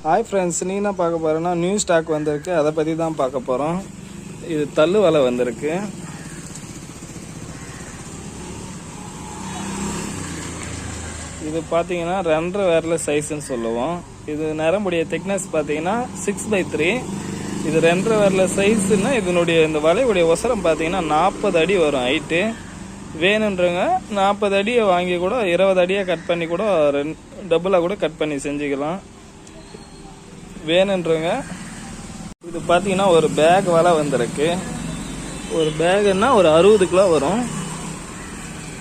Hi friends, நீ என்ன பார்க்க போகிறேன்னா நியூ ஸ்டாக் வந்திருக்கு, அதை பற்றி தான் பார்க்க போகிறோம். இது தள்ளு வலை வந்திருக்கு. இது பார்த்தீங்கன்னா 2.5 விரல் சைஸ்ன்னு சொல்லுவோம். இது நரம்புடைய திக்னஸ் பார்த்தீங்கன்னா 6/3. இது 2.5 விரல் சைஸ்ன்னா இதனுடைய இந்த வலையுடைய ஒசரம் பார்த்தீங்கன்னா 40 அடி வரும் ஹைட்டு. வேணுன்றவங்க 40 அடியை வாங்கி கூட 20 அடியை கட் பண்ணி கூட டபுளாக கூட கட் பண்ணி செஞ்சுக்கலாம். வேணுன்றவங்க இது பார்த்தீங்கன்னா ஒரு பேக் வலை வந்திருக்கு. ஒரு பேகுன்னா ஒரு 60 கிலோ வரும்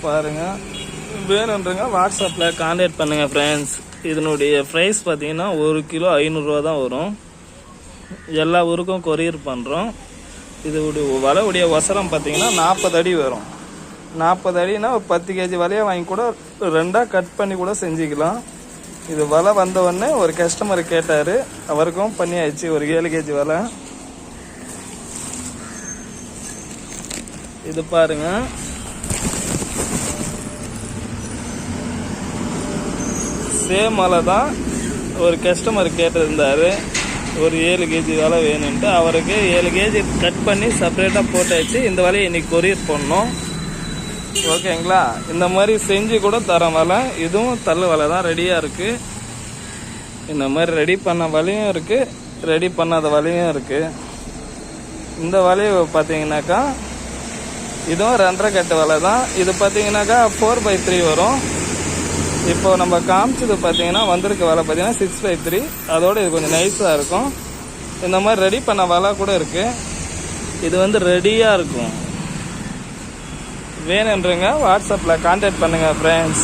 பாருங்க. வேணுன்றவங்க வாட்ஸ்அப்பில் கான்டாக்ட் பண்ணுங்கள் ஃப்ரெண்ட்ஸ். இதனுடைய ப்ரைஸ் பார்த்தீங்கன்னா 1 கிலோ 500 ரூபா தான் வரும். எல்லா ஊருக்கும் கொரியர் பண்ணுறோம். இதோடைய வலையுடைய ஒசரம் பார்த்தீங்கன்னா 40 அடி வரும். 40 அடினா ஒரு 10 கேஜி வலையை வாங்கி கூட 2ஆக கட் பண்ணி கூட செஞ்சுக்கலாம். இது வலை வந்த உடனே ஒரு கஸ்டமர் கேட்டார், அவருக்கும் பண்ணியாச்சு. ஒரு 7 கேஜி வலை. இது பாருங்க, சேம் வலை தான். ஒரு கஸ்டமர் கேட்டிருந்தாரு ஒரு 7 கேஜி வலை வேணும்ட்டு. அவருக்கு 7 கேஜி கட் பண்ணி செப்பரேட்டாக போட்டாச்சு. இந்த வலையை இன்னைக்கு கொரியர் பண்ணோம். ஓகேங்களா? இந்த மாதிரி செஞ்சு கூட தரோம் வலை. இதுவும் தள்ளு வலை தான், ரெடியாக இருக்குது. இந்த மாதிரி ரெடி பண்ண வலையும் இருக்குது, ரெடி பண்ணாத வலையும் இருக்குது. இந்த வலையை பார்த்தீங்கன்னாக்கா இதுவும் 2.5 கட்டு வலை தான். இது பார்த்தீங்கன்னாக்கா 4/3 வரும். இப்போ நம்ம காமிச்சது பார்த்தீங்கன்னா வந்திருக்க வலை பார்த்தீங்கன்னா 6/3. அதோடு இது கொஞ்சம் நைஸாக இருக்கும். இந்த மாதிரி ரெடி பண்ண வலை கூட இருக்குது. இது ரெடியாக இருக்கும். வேணுன்றங்க வாட்ஸ்அப்பில் கான்டாக்ட் பண்ணுங்கள் ஃப்ரெண்ட்ஸ்.